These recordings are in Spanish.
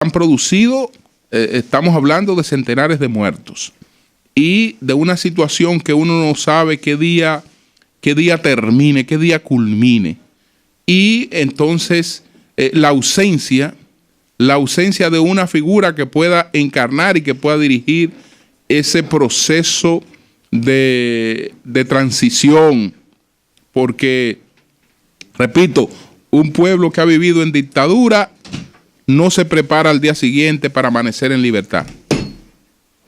han producido, estamos hablando de centenares de muertos y de una situación que uno no sabe qué día termine, qué día culmine. Y entonces la ausencia de una figura que pueda encarnar y que pueda dirigir ese proceso de transición, porque, repito, un pueblo que ha vivido en dictadura no se prepara al día siguiente para amanecer en libertad.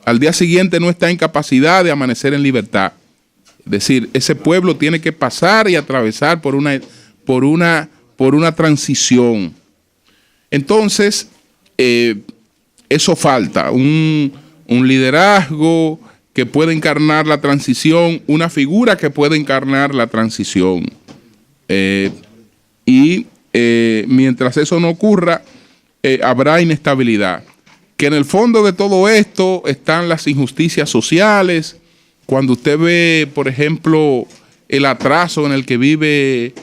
Al día siguiente no está en capacidad de amanecer en libertad. Es decir, ese pueblo tiene que pasar y atravesar por una transición. Entonces, eso falta, un liderazgo que pueda encarnar la transición, una figura que pueda encarnar la transición. Mientras eso no ocurra, habrá inestabilidad. Que en el fondo de todo esto están las injusticias sociales. Cuando usted ve, por ejemplo, el atraso en el que vive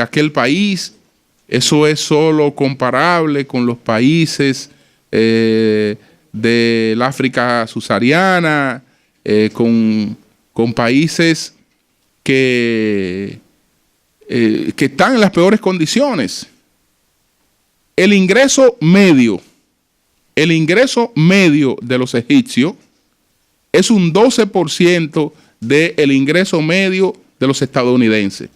aquel país, eso es solo comparable con los países del África subsahariana, con países que están en las peores condiciones. El ingreso medio de los egipcios es un 12% del ingreso medio de los estadounidenses.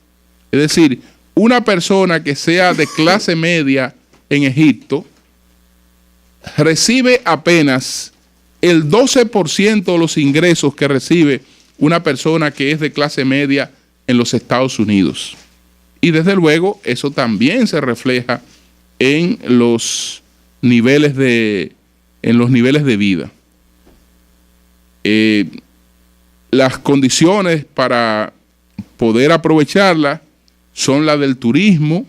Es decir, una persona que sea de clase media en Egipto recibe apenas el 12% de los ingresos que recibe una persona que es de clase media en los Estados Unidos. Y desde luego eso también se refleja en los niveles de vida. Las condiciones para poder aprovecharla son las del turismo,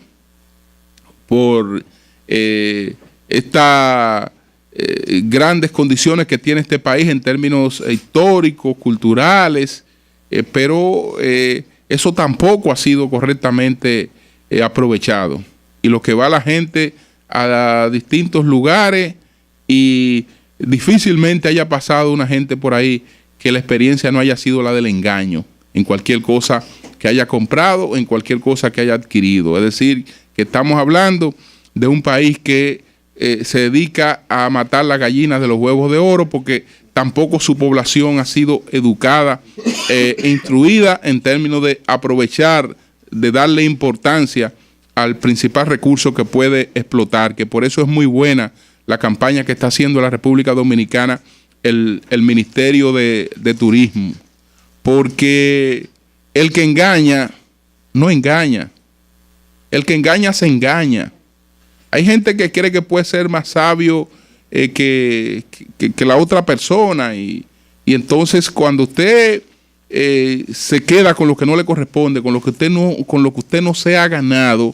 por estas grandes condiciones que tiene este país en términos históricos, culturales, pero eso tampoco ha sido correctamente aprovechado. Y lo que va la gente a distintos lugares, y difícilmente haya pasado una gente por ahí que la experiencia no haya sido la del engaño en cualquier cosa que haya comprado, en cualquier cosa que haya adquirido. Es decir, que estamos hablando de un país que se dedica a matar las gallinas de los huevos de oro, porque tampoco su población ha sido educada e instruida en términos de aprovechar, de darle importancia al principal recurso que puede explotar, que por eso es muy buena la campaña que está haciendo la República Dominicana, el Ministerio de Turismo, porque el que engaña no engaña, el que engaña se engaña. Hay gente que cree que puede ser más sabio que la otra persona, y entonces cuando usted se queda con lo que no le corresponde, con lo que usted no se ha ganado,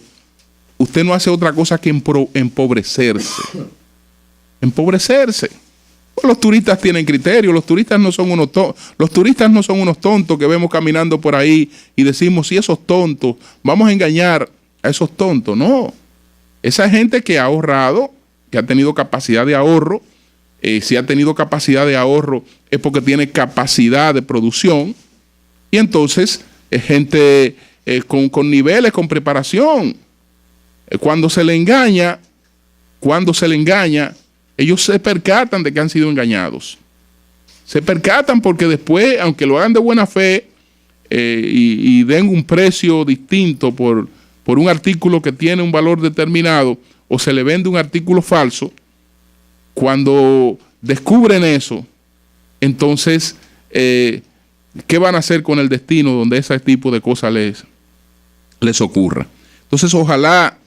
usted no hace otra cosa que empobrecerse. Empobrecerse. Pues los turistas tienen criterio, los turistas no son unos tontos que vemos caminando por ahí y decimos, si esos tontos, vamos a engañar a esos tontos. No. Esa gente que ha ahorrado, que ha tenido capacidad de ahorro, si ha tenido capacidad de ahorro es porque tiene capacidad de producción, y entonces es gente con niveles, con preparación. Cuando se le engaña, ellos se percatan de que han sido engañados. Se percatan porque después, aunque lo hagan de buena fe y den un precio distinto por un artículo que tiene un valor determinado, o se le vende un artículo falso, cuando descubren eso, entonces, ¿qué van a hacer con el destino donde ese tipo de cosas les ocurra? Entonces, ojalá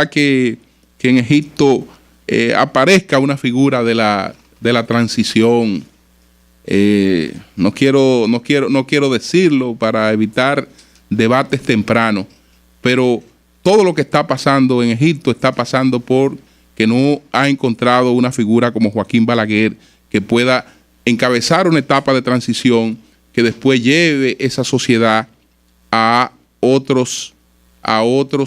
que en Egipto aparezca una figura de la transición. No quiero decirlo para evitar debates tempranos, pero todo lo que está pasando en Egipto está pasando por que no ha encontrado una figura como Joaquín Balaguer que pueda encabezar una etapa de transición que después lleve esa sociedad a otros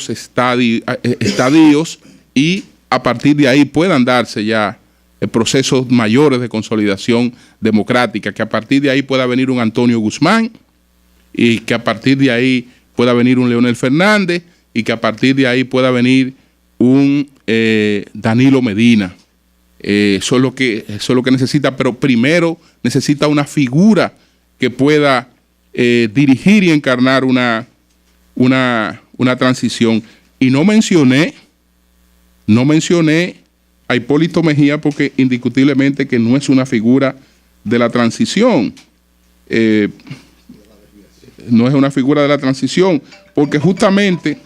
estadios y a partir de ahí puedan darse ya procesos mayores de consolidación democrática, que a partir de ahí pueda venir un Antonio Guzmán y que a partir de ahí pueda venir un Leonel Fernández y que a partir de ahí pueda venir un Danilo Medina. Eso es lo que necesita, pero primero necesita una figura que pueda dirigir y encarnar una transición. Y no mencioné a Hipólito Mejía porque indiscutiblemente que no es una figura de la transición. No es una figura de la transición, porque justamente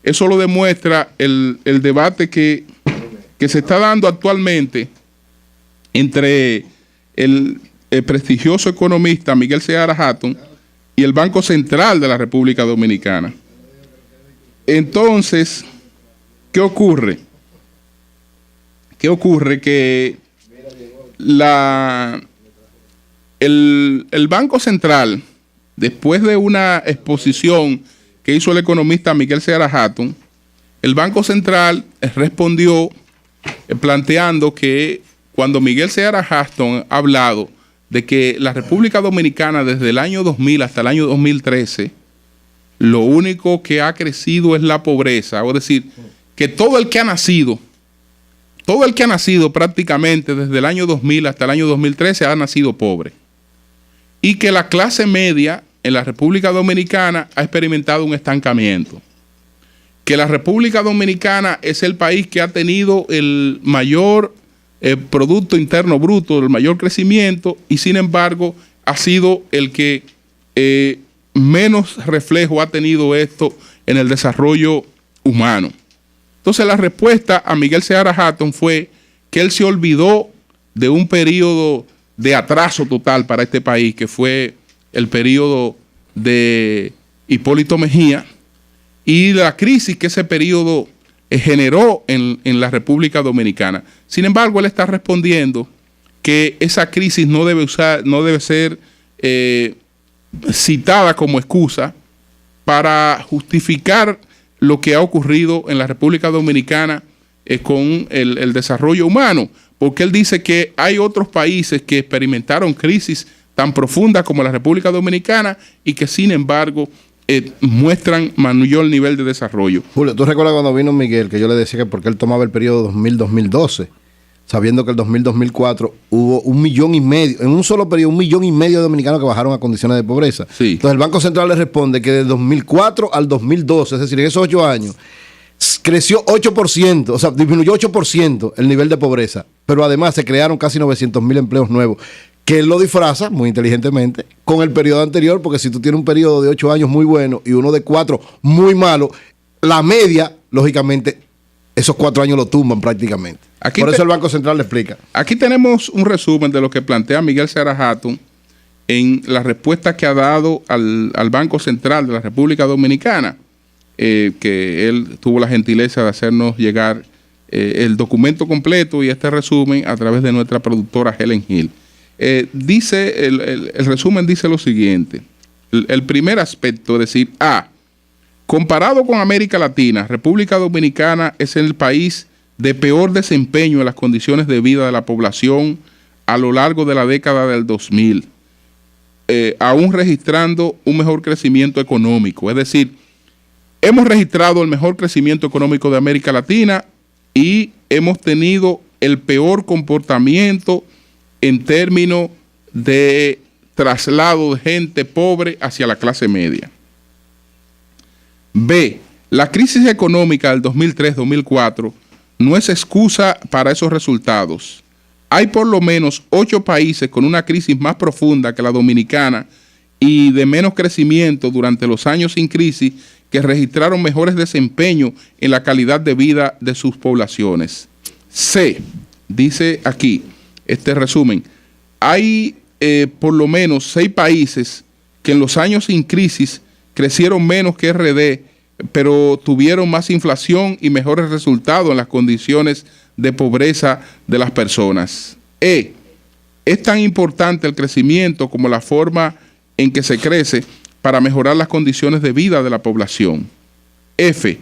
eso lo demuestra el debate que se está dando actualmente entre el prestigioso economista Miguel Seara Hatton y el Banco Central de la República Dominicana. Entonces, ¿qué ocurre? Que el Banco Central, después de una exposición que hizo el economista Miguel Seara Hatton, el Banco Central respondió planteando que cuando Miguel Seara Hatton ha hablado de que la República Dominicana desde el año 2000 hasta el año 2013, lo único que ha crecido es la pobreza, es decir, que todo el que ha nacido prácticamente desde el año 2000 hasta el año 2013 ha nacido pobre. Y que la clase media en la República Dominicana ha experimentado un estancamiento. Que la República Dominicana es el país que ha tenido el mayor Producto Interno Bruto, el mayor crecimiento, y sin embargo ha sido el que menos reflejo ha tenido esto en el desarrollo humano. Entonces la respuesta a Miguel Seara Hatton fue que él se olvidó de un periodo de atraso total para este país, que fue el periodo de Hipólito Mejía, y la crisis que ese periodo generó en la República Dominicana. Sin embargo, él está respondiendo que esa crisis no debe ser citada como excusa para justificar lo que ha ocurrido en la República Dominicana con el desarrollo humano, porque él dice que hay otros países que experimentaron crisis tan profundas como la República Dominicana y que sin embargo muestran mayor nivel de desarrollo. Julio, ¿tú recuerdas cuando vino Miguel que yo le decía que porque él tomaba el periodo 2000-2012, sabiendo que el 2000-2004 hubo 1,5 millones, en un solo periodo 1,5 millones de dominicanos que bajaron a condiciones de pobreza? Sí. Entonces el Banco Central le responde que de 2004 al 2012, es decir, en esos 8 años, creció 8%, o sea, disminuyó 8% el nivel de pobreza, pero además se crearon casi 900,000 empleos nuevos, que él lo disfraza muy inteligentemente con el periodo anterior, porque si tú tienes un periodo de 8 años muy bueno y uno de 4 muy malo, la media, lógicamente, esos 4 años lo tumban prácticamente. Por eso el Banco Central le explica. Aquí tenemos un resumen de lo que plantea Miguel Seara Hatton en la respuesta que ha dado al Banco Central de la República Dominicana, que él tuvo la gentileza de hacernos llegar el documento completo y este resumen a través de nuestra productora Helen Hill. Dice el resumen dice lo siguiente. El primer aspecto, es decir, comparado con América Latina, República Dominicana es el país de peor desempeño en las condiciones de vida de la población a lo largo de la década del 2000, aún registrando un mejor crecimiento económico. Es decir, hemos registrado el mejor crecimiento económico de América Latina y hemos tenido el peor comportamiento en términos de traslado de gente pobre hacia la clase media. B. La crisis económica del 2003-2004 no es excusa para esos resultados. Hay por lo menos 8 países con una crisis más profunda que la dominicana y de menos crecimiento durante los años sin crisis que registraron mejores desempeños en la calidad de vida de sus poblaciones. C. Dice aquí este resumen, hay por lo menos 6 países que en los años sin crisis crecieron menos que RD, pero tuvieron más inflación y mejores resultados en las condiciones de pobreza de las personas. E. Es tan importante el crecimiento como la forma en que se crece para mejorar las condiciones de vida de la población. F.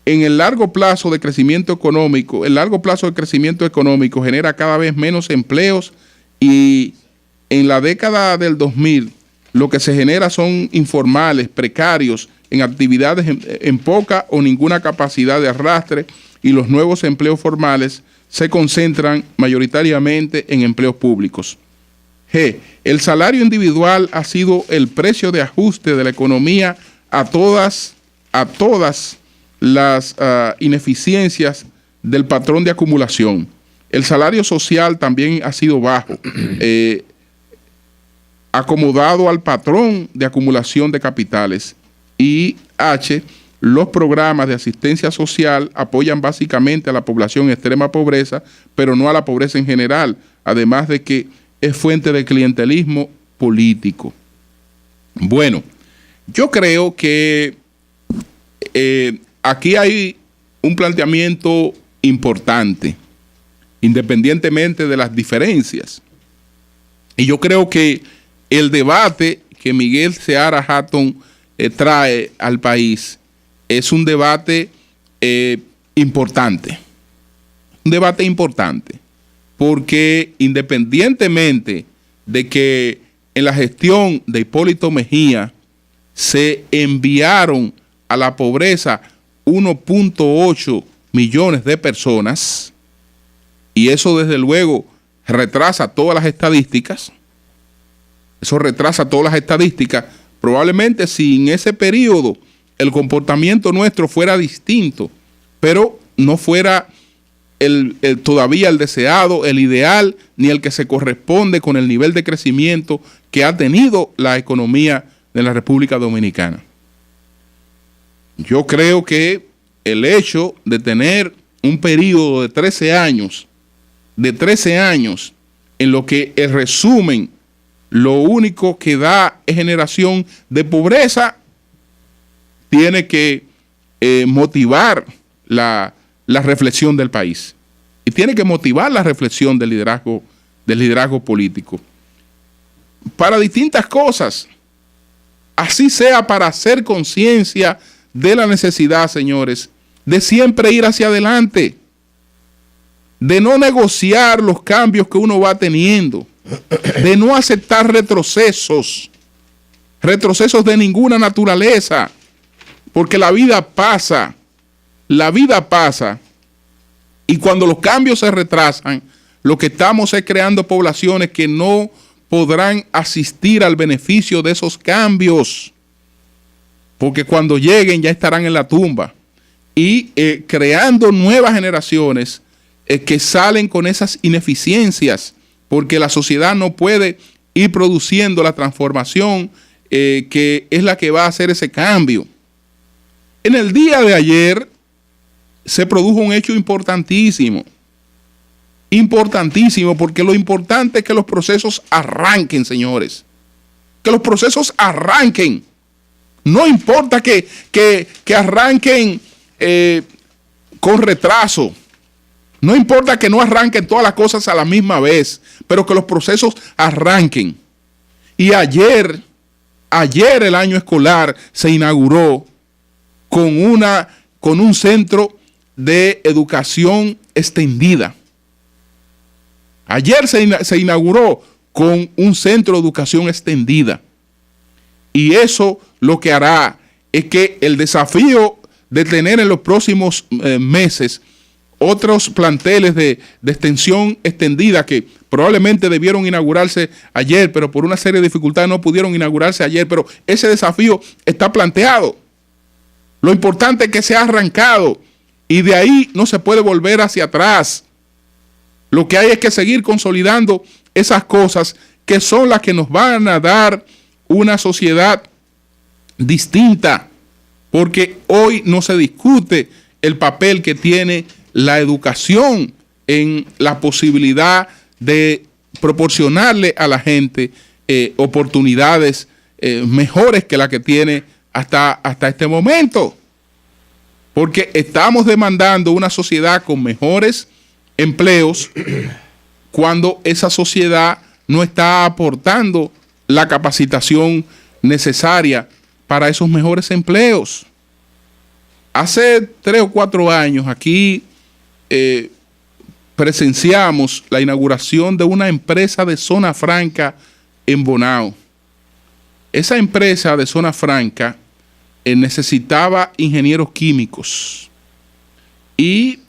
en el largo plazo de crecimiento económico, el largo plazo de crecimiento económico genera cada vez menos empleos y en la década del 2000 lo que se genera son informales, precarios, en actividades en poca o ninguna capacidad de arrastre y los nuevos empleos formales se concentran mayoritariamente en empleos públicos. G. El salario individual ha sido el precio de ajuste de la economía a todas las ineficiencias del patrón de acumulación. El salario social también ha sido bajo, acomodado al patrón de acumulación de capitales. Y H. Los programas de asistencia social apoyan básicamente a la población en extrema pobreza, pero no a la pobreza en general, además de que es fuente de clientelismo político. Bueno, yo creo que aquí hay un planteamiento importante, independientemente de las diferencias. Y yo creo que el debate que Miguel Seara Hatton trae al país es un debate importante. Un debate importante. Porque independientemente de que en la gestión de Hipólito Mejía se enviaron a la pobreza 1.8 millones de personas, y eso desde luego retrasa todas las estadísticas, probablemente si en ese periodo el comportamiento nuestro fuera distinto, pero no fuera todavía el deseado, el ideal, ni el que se corresponde con el nivel de crecimiento que ha tenido la economía de la República Dominicana. Yo creo que el hecho de tener un periodo de 13 años, en lo que el resumen, lo único que da es generación de pobreza, tiene que motivar la reflexión del país. Y tiene que motivar la reflexión del liderazgo político. Para distintas cosas. Así sea para hacer conciencia de la necesidad, señores, de siempre ir hacia adelante. De no negociar los cambios que uno va teniendo. De no aceptar retrocesos. Retrocesos de ninguna naturaleza. Porque la vida pasa. Y cuando los cambios se retrasan, lo que estamos es creando poblaciones que no podrán asistir al beneficio de esos cambios. Porque cuando lleguen ya estarán en la tumba. Y creando nuevas generaciones que salen con esas ineficiencias. Porque la sociedad no puede ir produciendo la transformación que es la que va a hacer ese cambio. En el día de ayer se produjo un hecho importantísimo. Importantísimo, porque lo importante es que los procesos arranquen, señores. Que los procesos arranquen. No importa que arranquen con retraso. No importa que no arranquen todas las cosas a la misma vez, pero que los procesos arranquen. Y ayer el año escolar se inauguró con un centro de educación extendida. Ayer se inauguró con un centro de educación extendida. Y eso lo que hará es que el desafío de tener en los próximos meses otros planteles de extensión extendida que probablemente debieron inaugurarse ayer, pero por una serie de dificultades no pudieron inaugurarse ayer, pero ese desafío está planteado. Lo importante es que se ha arrancado y de ahí no se puede volver hacia atrás. Lo que hay es que seguir consolidando esas cosas que son las que nos van a dar una sociedad distinta, porque hoy no se discute el papel que tiene la educación en la posibilidad de proporcionarle a la gente oportunidades mejores que la que tiene hasta este momento. Porque estamos demandando una sociedad con mejores empleos cuando esa sociedad no está aportando la capacitación necesaria para esos mejores empleos. Hace 3 o 4 años aquí presenciamos la inauguración de una empresa de zona franca en Bonao. Esa empresa de zona franca necesitaba ingenieros químicos. Y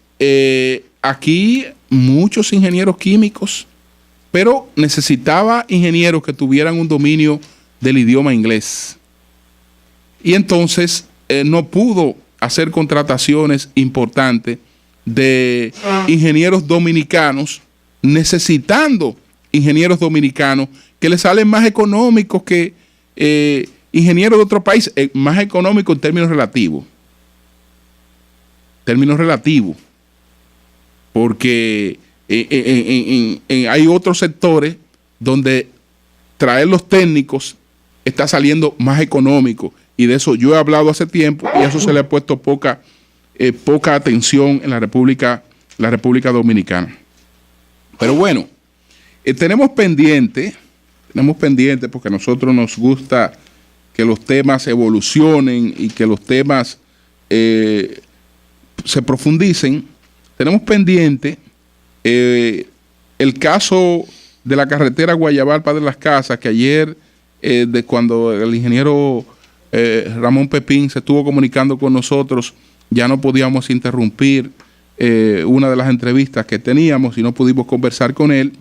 aquí muchos ingenieros químicos, pero necesitaba ingenieros que tuvieran un dominio del idioma inglés. Y entonces no pudo hacer contrataciones importantes de ingenieros dominicanos, necesitando ingenieros dominicanos que le salen más económicos que ingenieros de otro país, más económicos en términos relativos. Porque hay otros sectores donde traer los técnicos está saliendo más económico, y de eso yo he hablado hace tiempo, y a eso se le ha puesto poca atención en la República Dominicana. Pero bueno, tenemos pendiente, porque a nosotros nos gusta que los temas evolucionen y que los temas se profundicen. Tenemos pendiente el caso de la carretera Guayabalpa de las Casas, que ayer, de cuando el ingeniero Ramón Pepín se estuvo comunicando con nosotros, ya no podíamos interrumpir una de las entrevistas que teníamos y no pudimos conversar con él,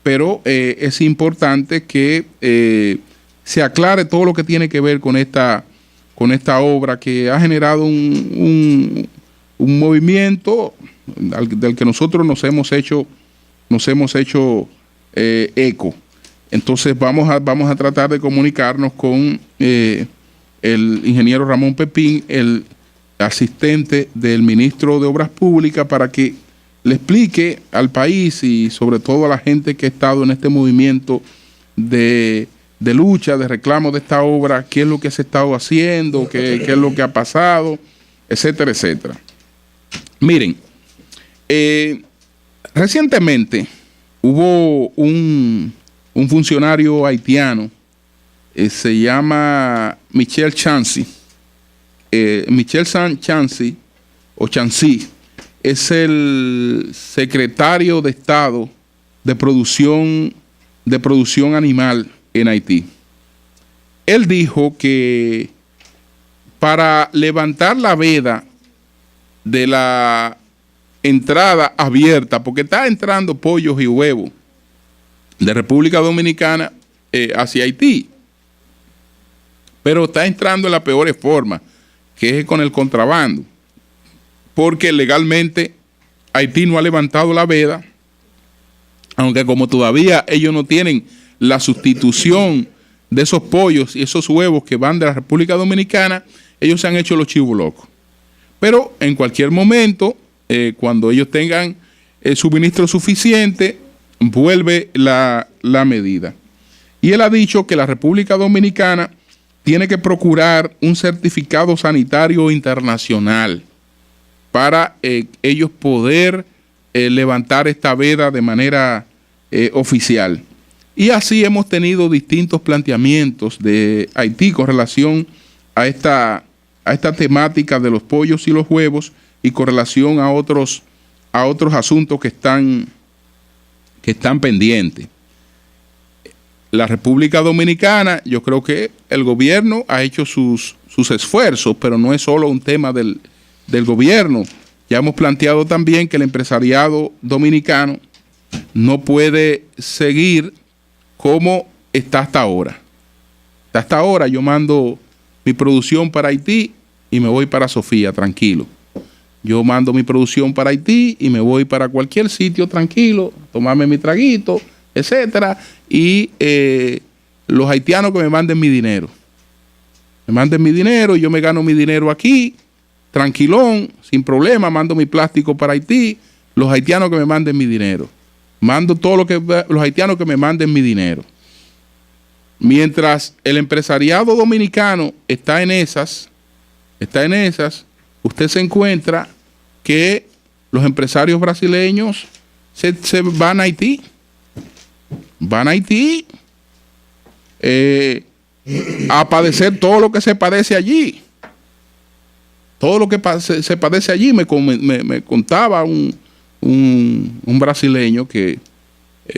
pero es importante que se aclare todo lo que tiene que ver con esta obra que ha generado un movimiento del que nosotros nos hemos hecho eco. Entonces vamos a tratar de comunicarnos con el ingeniero Ramón Pepín, el asistente del ministro de Obras Públicas, para que le explique al país y sobre todo a la gente que ha estado en este movimiento de lucha, de reclamo de esta obra, qué es lo que se ha estado haciendo, qué es lo que ha pasado, etcétera, etcétera. Miren, recientemente hubo un funcionario haitiano, se llama Michel Chancy. Michel Chancy, o Chancy, es el secretario de Estado de producción animal en Haití. Él dijo que para levantar la veda de la entrada abierta, porque está entrando pollos y huevos de República Dominicana hacia Haití, pero está entrando en la peor forma, que es con el contrabando, porque legalmente Haití no ha levantado la veda, aunque como todavía ellos no tienen la sustitución de esos pollos y esos huevos que van de la República Dominicana, ellos se han hecho los chivos locos. Pero en cualquier momento, cuando ellos tengan suministro suficiente, vuelve la medida. Y él ha dicho que la República Dominicana tiene que procurar un certificado sanitario internacional para ellos poder levantar esta veda de manera oficial. Y así hemos tenido distintos planteamientos de Haití con relación a esta temática de los pollos y los huevos, y con relación a otros asuntos que están pendientes. La República Dominicana, yo creo que el gobierno ha hecho sus esfuerzos, pero no es solo un tema del gobierno. Ya hemos planteado también que el empresariado dominicano no puede seguir como está hasta ahora. Hasta ahora yo mando mi producción para Haití y me voy para Sofía, tranquilo. Yo mando mi producción para Haití y me voy para cualquier sitio tranquilo, tomarme mi traguito, etcétera, y los haitianos que me manden mi dinero. Me manden mi dinero y yo me gano mi dinero aquí, tranquilón, sin problema, mando mi plástico para Haití, los haitianos que me manden mi dinero. Mando todo los haitianos que me manden mi dinero. Mientras el empresariado dominicano está en esas, usted se encuentra que los empresarios brasileños se van a Haití. Van a Haití a padecer todo lo que se padece allí. Todo lo que se padece allí me contaba un brasileño que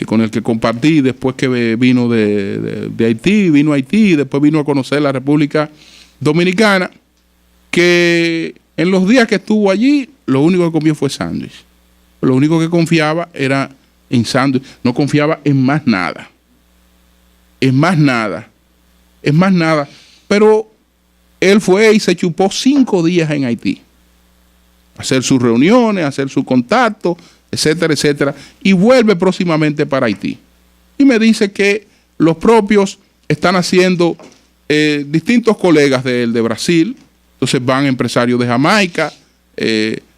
con el que compartí después que vino de Haití, vino a Haití, después vino a conocer la República Dominicana, que en los días que estuvo allí, lo único que comió fue sándwich. Lo único que confiaba era en sándwich, no confiaba en más nada. En más nada. En más nada. Pero él fue y se chupó 5 días en Haití. Hacer sus reuniones, hacer su contacto, etcétera, etcétera. Y vuelve próximamente para Haití. Y me dice que los propios están haciendo distintos colegas de él de Brasil. Entonces van empresarios de Jamaica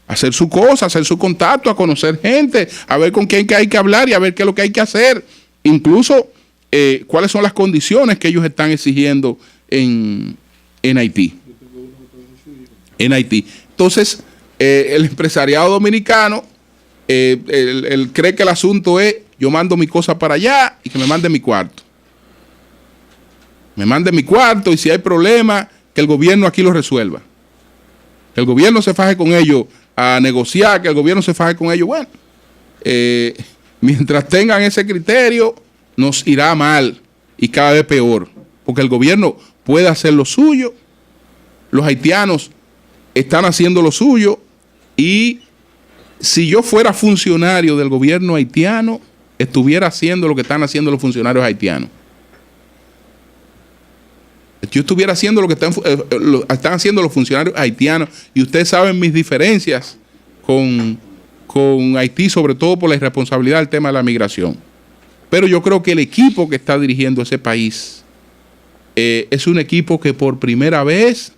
a hacer su cosa, a hacer su contacto, a conocer gente, a ver con quién hay que hablar y a ver qué es lo que hay que hacer. Incluso cuáles son las condiciones que ellos están exigiendo en Haití. En Haití. Entonces, el empresariado dominicano, él cree que el asunto es, yo mando mi cosa para allá y que me mande mi cuarto. Me mande mi cuarto y si hay problema, que el gobierno aquí lo resuelva. Que el gobierno se faje con ellos a negociar, que el gobierno se faje con ellos. Bueno, mientras tengan ese criterio, nos irá mal y cada vez peor. Porque el gobierno puede hacer lo suyo, los haitianos están haciendo lo suyo y si yo fuera funcionario del gobierno haitiano, estuviera haciendo lo que están haciendo los funcionarios haitianos. Yo estuviera haciendo lo que están haciendo los funcionarios haitianos y ustedes saben mis diferencias con Haití, sobre todo por la irresponsabilidad del tema de la migración. Pero yo creo que el equipo que está dirigiendo ese país es un equipo que por primera vez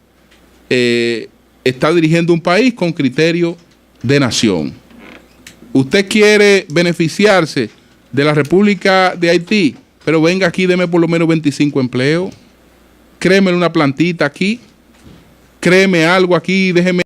está dirigiendo un país con criterio de nación. Usted quiere beneficiarse de la República de Haití, pero venga aquí, deme por lo menos 25 empleos. Créeme una plantita aquí, créeme algo aquí, déjeme